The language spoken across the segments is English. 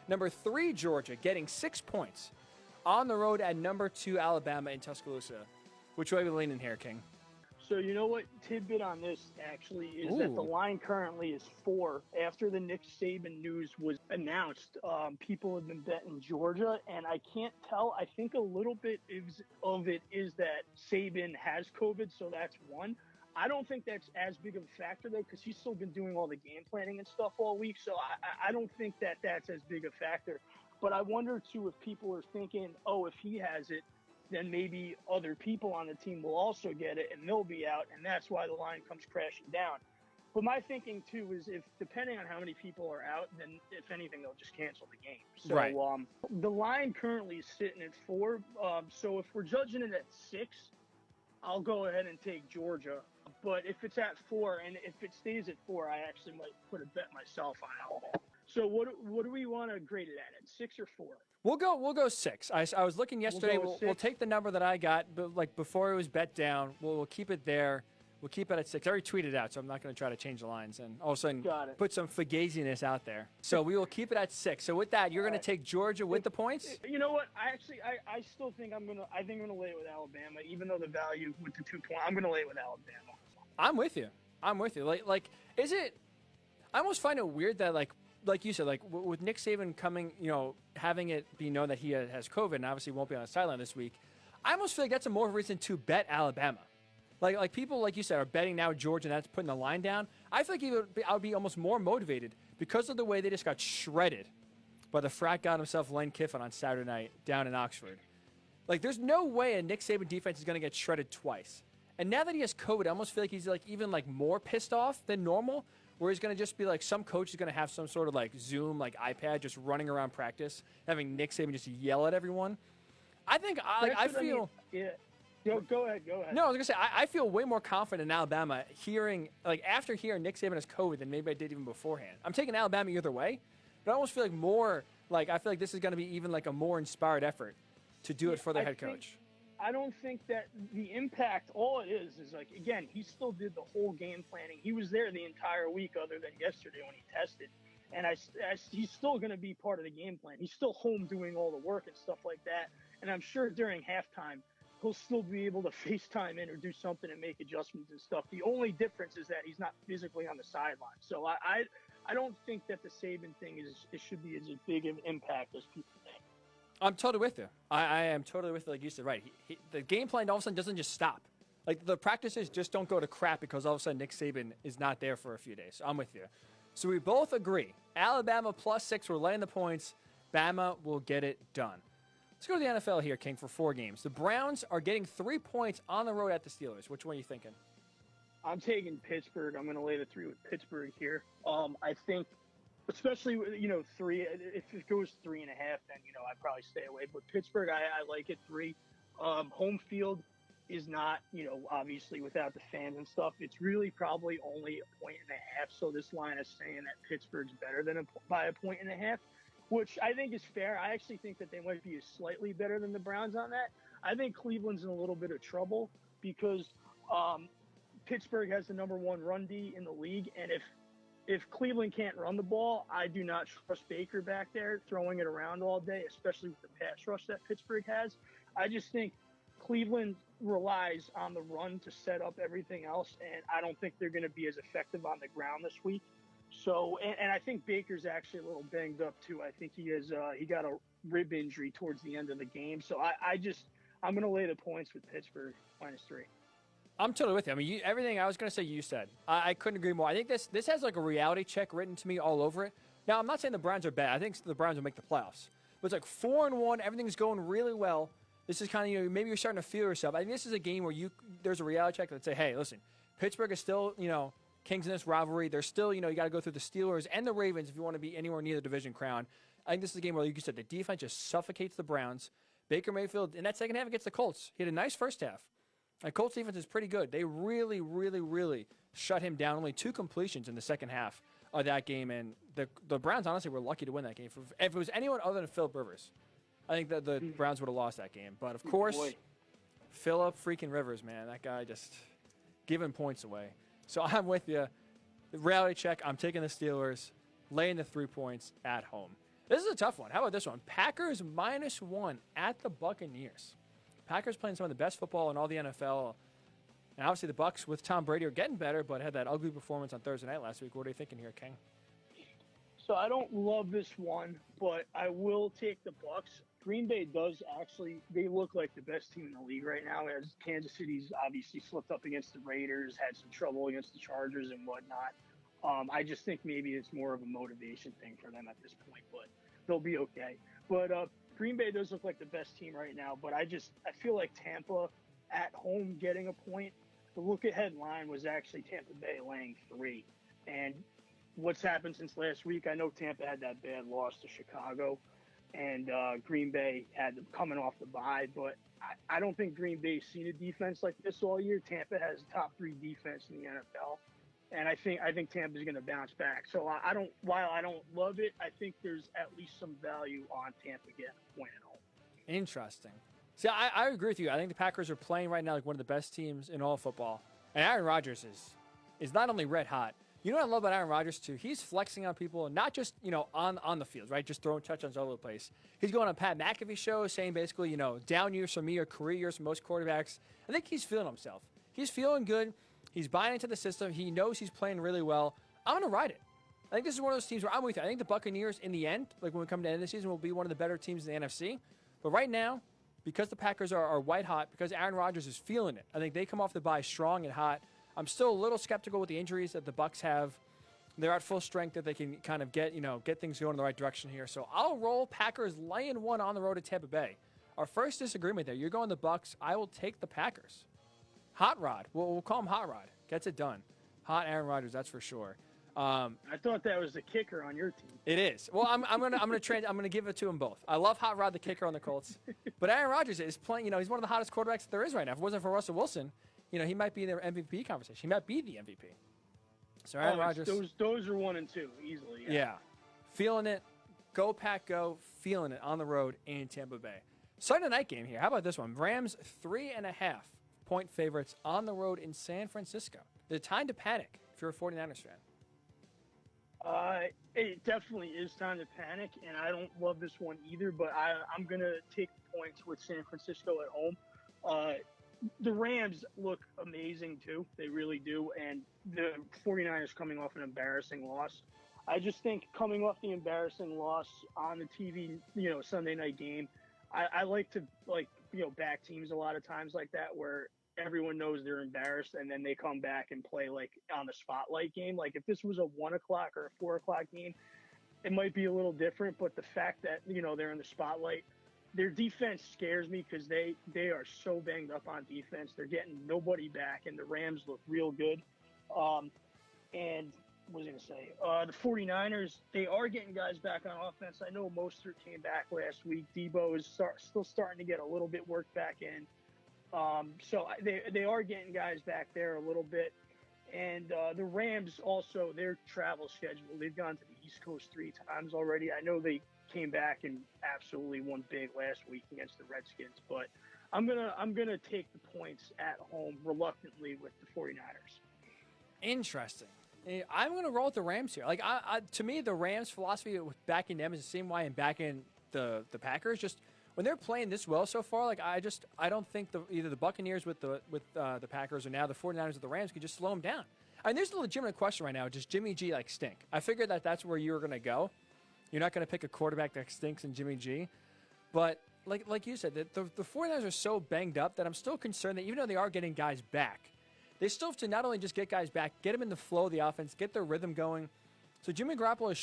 Number 3, Georgia, getting 6 points on the road at number 2, Alabama in Tuscaloosa. Which way are we leaning here, King? So you know what? Tidbit on this actually is that the line currently is 4. After the Nick Saban news was announced, people have been betting Georgia, and I can't tell. I think a little bit of it is that Saban has COVID, so that's one. I don't think that's as big of a factor, though, because he's still been doing all the game planning and stuff all week, so I don't think that that's as big a factor. But I wonder, too, if people are thinking, oh, if he has it, then maybe other people on the team will also get it and they'll be out, and that's why the line comes crashing down. But my thinking, too, is if depending on how many people are out, then if anything, they'll just cancel the game. So right. The line currently is sitting at 4. So if we're judging it at 6, I'll go ahead and take Georgia. But if it's at 4, and if it stays at 4, I actually might put a bet myself on Alabama. So what do we want to grade it at 6 or 4? We'll go 6. I was looking yesterday. We'll take the number that I got, but like before it was bet down. We'll keep it there. We'll keep it at 6. I already tweeted out, so I'm not going to try to change the lines and all of a sudden put some fugaziness out there. So we will keep it at 6. So with that, you're going to take Georgia with the points? You know what? I still think I'm going to lay it with Alabama, even though the value with the 2 point. I'm going to lay it with Alabama. I'm with you. Like is it? I almost find it weird that like you said, like with Nick Saban coming, having it be known that he has COVID and obviously won't be on the sideline this week, I almost feel like that's a more reason to bet Alabama. Like people, like you said, are betting now Georgia and that's putting the line down. I feel like I would be almost more motivated because of the way they just got shredded by the frat god himself, Lane Kiffin, on Saturday night down in Oxford. Like there's no way a Nick Saban defense is going to get shredded twice. And now that he has COVID, I almost feel like he's even more pissed off than normal, where he's going to just be like, some coach is going to have some sort of Zoom, iPad, just running around practice, having Nick Saban just yell at everyone. I think I feel. Yeah. Go ahead. No, I was going to say, I feel way more confident in Alabama after hearing Nick Saban has COVID than maybe I did even beforehand. I'm taking Alabama either way, but I almost feel I feel like this is going to be even a more inspired effort to do it for their head coach. I don't think that the impact, all it is again, he still did the whole game planning. He was there the entire week other than yesterday when he tested. And he's still going to be part of the game plan. He's still home doing all the work and stuff like that. And I'm sure during halftime, he'll still be able to FaceTime in or do something and make adjustments and stuff. The only difference is that he's not physically on the sideline. So I don't think that the Saban thing should be as big an impact as people think. I'm totally with you. I am totally with you, like you said, right. The game plan all of a sudden doesn't just stop. The practices just don't go to crap because all of a sudden Nick Saban is not there for a few days. So I'm with you. So we both agree. Alabama +6, we're laying the points. Bama will get it done. Let's go to the NFL here, King, for 4 games. The Browns are getting 3 points on the road at the Steelers. Which one are you thinking? I'm taking Pittsburgh. I'm going to lay the 3 with Pittsburgh here. I think, especially, 3, if it goes 3.5, then, I'd probably stay away. But Pittsburgh, I like it 3. Home field is not, obviously without the fans and stuff. It's really probably only 1.5. So this line is saying that Pittsburgh's better than by 1.5, which I think is fair. I actually think that they might be slightly better than the Browns on that. I think Cleveland's in a little bit of trouble because Pittsburgh has the number 1 run D in the league, and if Cleveland can't run the ball, I do not trust Baker back there throwing it around all day, especially with the pass rush that Pittsburgh has. I just think Cleveland relies on the run to set up everything else, and I don't think they're going to be as effective on the ground this week. So, and I think Baker's actually a little banged up too. I think he got a rib injury towards the end of the game. So I'm going to lay the points with Pittsburgh -3. I'm totally with you. I mean, everything I was going to say, you said. I couldn't agree more. I think this has a reality check written to me all over it. Now, I'm not saying the Browns are bad. I think the Browns will make the playoffs. But it's 4-1. Everything's going really well. This is kind of, maybe you're starting to feel yourself. I think this is a game where there's a reality check that say, hey, listen, Pittsburgh is still, kings in this rivalry. They're still, you got to go through the Steelers and the Ravens if you want to be anywhere near the division crown. I think this is a game where, like you said, the defense just suffocates the Browns. Baker Mayfield, in that second half against the Colts, he had a nice first half. And Colts defense is pretty good. They really, really, really shut him down. Only 2 completions in the second half of that game. And the Browns, honestly, were lucky to win that game. If it was anyone other than Phillip Rivers, I think that the Browns would have lost that game. But, of course, Phillip freaking Rivers, man. That guy just giving points away. So I'm with you. The reality check, I'm taking the Steelers, laying the 3 points at home. This is a tough one. How about this one? Packers -1 at the Buccaneers. Packers playing some of the best football in all the NFL. And obviously the Bucs with Tom Brady are getting better, but had that ugly performance on Thursday night last week. What are you thinking here, King? So I don't love this one, but I will take the Bucs. Green Bay does actually, they look like the best team in the league right now, as Kansas City's obviously slipped up against the Raiders, had some trouble against the Chargers and whatnot. I just think maybe it's more of a motivation thing for them at this point, but they'll be okay. But Green Bay does look like the best team right now, but I feel like Tampa at home getting a point. The look-ahead line was actually Tampa Bay laying 3. And what's happened since last week, I know Tampa had that bad loss to Chicago, and Green Bay had them coming off the bye, but I don't think Green Bay's seen a defense like this all year. Tampa has a top 3 defense in the NFL, and I think Tampa's going to bounce back. So while I don't love it, I think there's at least some value on Tampa getting a point at home. Interesting. See, I agree with you. I think the Packers are playing right now like one of the best teams in all of football, and Aaron Rodgers is not only red hot. You know what I love about Aaron Rodgers, too? He's flexing on people, not just, on the field, right? Just throwing touchdowns all over the place. He's going on Pat McAfee shows saying basically, down years for me or career years for most quarterbacks. I think he's feeling himself. He's feeling good. He's buying into the system. He knows he's playing really well. I'm going to ride it. I think this is one of those teams where I'm with you. I think the Buccaneers, in the end, like when we come to the end of the season, will be one of the better teams in the NFC. But right now, because the Packers are white hot, because Aaron Rodgers is feeling it, I think they come off the bye strong and hot. I'm still a little skeptical with the injuries that the Bucs have. They're at full strength that they can kind of get things going in the right direction here. So I'll roll Packers laying 1 on the road at Tampa Bay. Our first disagreement there. You're going the Bucs. I will take the Packers. Hot Rod. We'll call him Hot Rod. Gets it done. Hot Aaron Rodgers, that's for sure. I thought that was the kicker on your team. It is. Well, I'm gonna give it to them both. I love Hot Rod, the kicker on the Colts, but Aaron Rodgers is playing. He's one of the hottest quarterbacks that there is right now. If it wasn't for Russell Wilson, he might be in their MVP conversation. He might be the MVP. So Aaron Rodgers. Those are 1 and 2 easily. Yeah, feeling it. Go Pack, go! Feeling it on the road in Tampa Bay. Sunday night game here. How about this one? Rams 3.5-point favorites on the road in San Francisco. The time to panic if you're a 49ers fan. It definitely is time to panic, and I don't love this one either, but I'm going to take the points with San Francisco at home. The Rams look amazing, too. They really do, and the 49ers coming off an embarrassing loss. I just think coming off the embarrassing loss on the TV, Sunday night game, I like to, back teams a lot of times like that where everyone knows they're embarrassed, and then they come back and play on the spotlight game. Like if this was a 1 o'clock or a 4 o'clock game, it might be a little different. But the fact that they're in the spotlight, their defense scares me because they are so banged up on defense. They're getting nobody back, and the Rams look real good. And what was I going to say? The 49ers, they are getting guys back on offense. I know Mostert came back last week. Debo is still starting to get a little bit work back in. So they are getting guys back there a little bit. And the Rams also, their travel schedule, they've gone to the East Coast 3 times already. I know they came back and absolutely won big last week against the Redskins, but I'm gonna take the points at home reluctantly with the 49ers. Interesting. I'm going to roll with the Rams here. To me, the Rams' philosophy with backing them is the same way I'm backing the Packers. Just when they're playing this well so far, I don't think either the Buccaneers with the Packers or now the 49ers with the Rams can just slow them down. I mean, there's a legitimate question right now. Does Jimmy G stink? I figured that's where you were going to go. You're not going to pick a quarterback that stinks in Jimmy G. But like you said, the 49ers are so banged up that I'm still concerned that even though they are getting guys back, they still have to not only just get guys back, get them in the flow of the offense, get their rhythm going. So Jimmy Garoppolo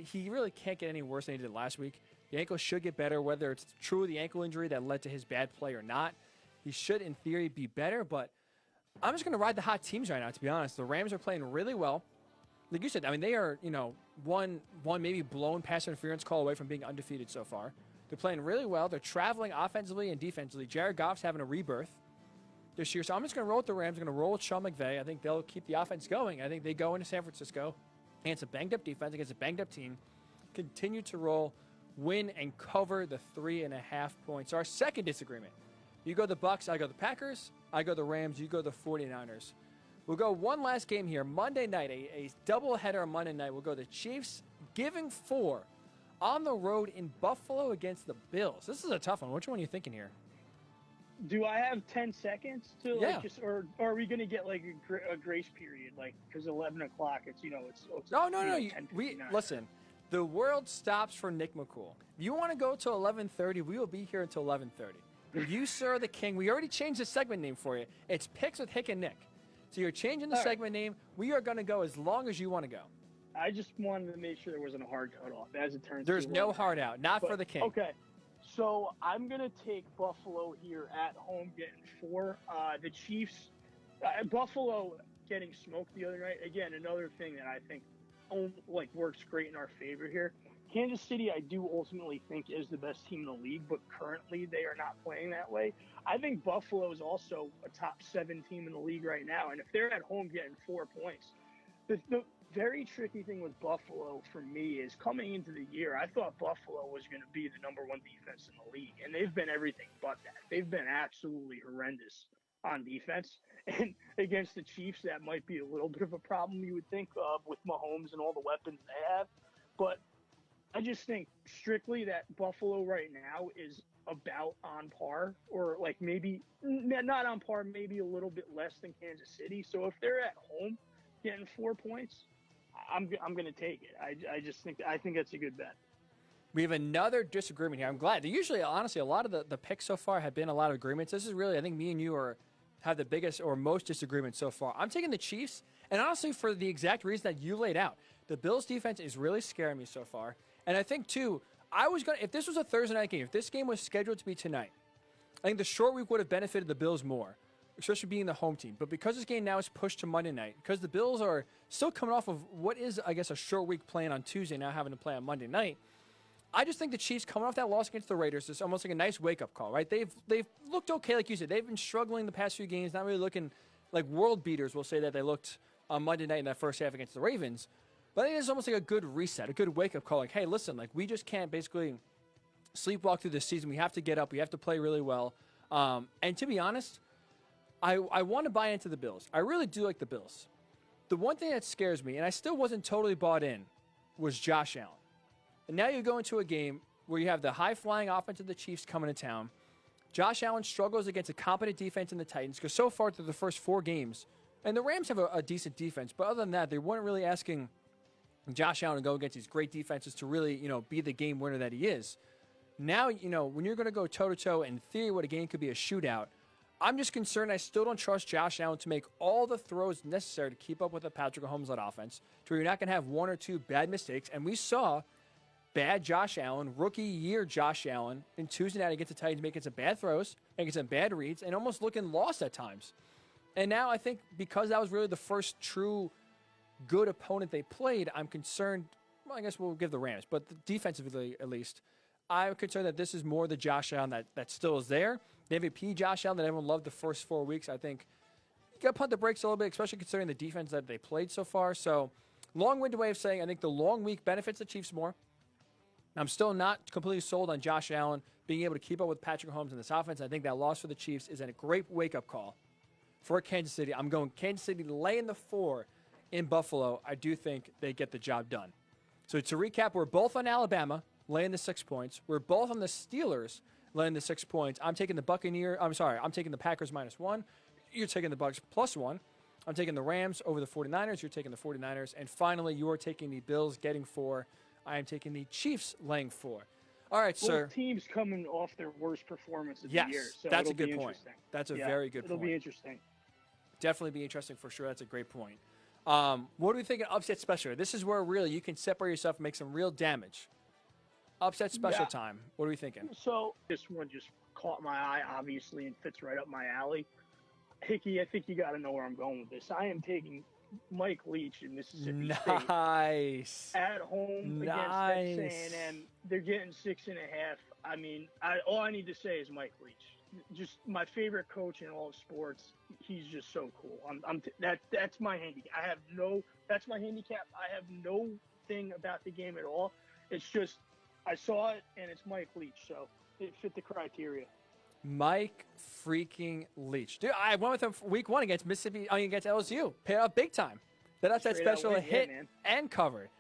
he really can't get any worse than he did last week. The ankle should get better, whether it's true the ankle injury that led to his bad play or not. He should, in theory, be better, but I'm just going to ride the hot teams right now, to be honest. The Rams are playing really well. Like you said, they are, one maybe blown pass interference call away from being undefeated so far. They're playing really well. They're traveling offensively and defensively. Jared Goff's having a rebirth this year. So I'm just going to roll with the Rams. I'm going to roll with Sean McVay. I think they'll keep the offense going. I think they go into San Francisco against a banged-up defense, against a banged-up team, continue to roll, win, and cover the 3.5 points. Our second disagreement. You go the Bucs, I go the Packers. I go the Rams, you go the 49ers. We'll go one last game here. Monday night, a doubleheader on Monday night. We'll go the Chiefs giving 4 on the road in Buffalo against the Bills. This is a tough one. Which one are you thinking here? Do I have 10 seconds to Yeah. or are we gonna get like a grace period, like because 11 o'clock? It's it's No. 10:59. Listen. The world stops for Nick McCool. If you want to go till 11:30, we will be here until 11:30. You, sir, the king. We already changed the segment name for you. It's Picks with Hick and Nick. So you're changing the segment name. We are going to go as long as you want to go. I just wanted to make sure there wasn't a hard cutoff. As it turns, There's no hard out. Not for the king. Okay. So I'm going to take Buffalo here at home, getting 4. The Chiefs, Buffalo getting smoked the other night. Again, another thing that I think works great in our favor here. Kansas City, I do ultimately think is the best team in the league, but currently they are not playing that way. I think Buffalo is also a top 7 team in the league right now, and if they're at home getting 4 points, the very tricky thing with Buffalo for me is coming into the year, I thought Buffalo was going to be the number 1 defense in the league, and they've been everything but that. They've been absolutely horrendous on defense, and against the Chiefs, that might be a little bit of a problem, you would think, with Mahomes and all the weapons they have, but I just think strictly that Buffalo right now is about on par, or like maybe not on par, maybe a little bit less than Kansas City. So if they're at home getting 4 points, I'm going to take it. I think that's a good bet. We have another disagreement here. I'm glad. Usually, honestly, a lot of the picks so far have been a lot of agreements. This is really, I think me and you have the biggest or most disagreements so far. I'm taking the Chiefs, and honestly, for the exact reason that you laid out. The Bills' defense is really scaring me so far. And I think, too, if this was a Thursday night game, if this game was scheduled to be tonight, I think the short week would have benefited the Bills more, especially being the home team. But because this game now is pushed to Monday night, because the Bills are still coming off of what is, I guess, a short week playing on Tuesday, now having to play on Monday night, I just think the Chiefs coming off that loss against the Raiders is almost like a nice wake-up call, right? They've looked okay, like you said. They've been struggling the past few games, not really looking like world beaters. We'll say that they looked on Monday night in that first half against the Ravens. But I think it's almost like a good reset, a good wake-up call. Like, hey, listen, like we just can't basically sleepwalk through this season. We have to get up. We have to play really well. And to be honest, I want to buy into the Bills. I really do like the Bills. The one thing that scares me, and I still wasn't totally bought in, was Josh Allen. And now you go into a game where you have the high-flying offense of the Chiefs coming to town. Josh Allen struggles against a competent defense in the Titans because so far through the first 4 games, and the Rams have a decent defense, but other than that, they weren't really asking Josh Allen to go against these great defenses to really, be the game winner that he is. Now, when you're going to go toe-to-toe, in theory, what a game could be a shootout, I'm just concerned I still don't trust Josh Allen to make all the throws necessary to keep up with the Patrick Mahomes-led offense, to where you're not going to have 1 or 2 bad mistakes. And we saw bad Josh Allen, rookie year Josh Allen, in Tuesday night against the Titans making some bad throws, making some bad reads, and almost looking lost at times. And now I think because that was really the first true good opponent they played, I'm concerned. Well, I guess we'll give the Rams, but defensively at least, I'm concerned that this is more the Josh Allen that still is there. The MVP Josh Allen that everyone loved the first 4 weeks, I think you got to punt the brakes a little bit, especially considering the defense that they played so far. So long-winded way of saying I think the long week benefits the Chiefs more. I'm still not completely sold on Josh Allen being able to keep up with Patrick Mahomes in this offense. I think that loss for the Chiefs is a great wake-up call for Kansas City. I'm going Kansas City laying the 4 in Buffalo. I do think they get the job done. So to recap, we're both on Alabama laying the 6 points. We're both on the Steelers laying the 6 points. I'm taking the I'm taking the Packers -1. You're taking the Bucs +1. I'm taking the Rams over the 49ers. You're taking the 49ers. And finally, you are taking the Bills getting 4. I am taking the Chiefs laying 4. All right, sir. Both teams coming off their worst performance of the year. Yes, So that's a it'll be good point. That's a Yeah, very good it'll point. be interesting. Definitely be interesting for sure. That's a great point. What do we think of upset special? This is where really you can separate yourself and make some real damage. Upset special time. What are we thinking? So this one just caught my eye, obviously, and fits right up my alley. Hickey, I think you got to know where I'm going with this. I am taking Mike Leach in Mississippi State Nice. at home against Texas A&M. They're getting 6.5. I mean, all I need to say is Mike Leach. Just my favorite coach in all of sports. He's just so cool. That's my handicap. That's my handicap. I have no thing about the game at all. It's just I saw it and it's Mike Leach, so it fit the criteria. Mike freaking Leach. Dude, I went with him for week 1 against LSU. Paid off big time. That upset Straight out special win, hit man. and covered.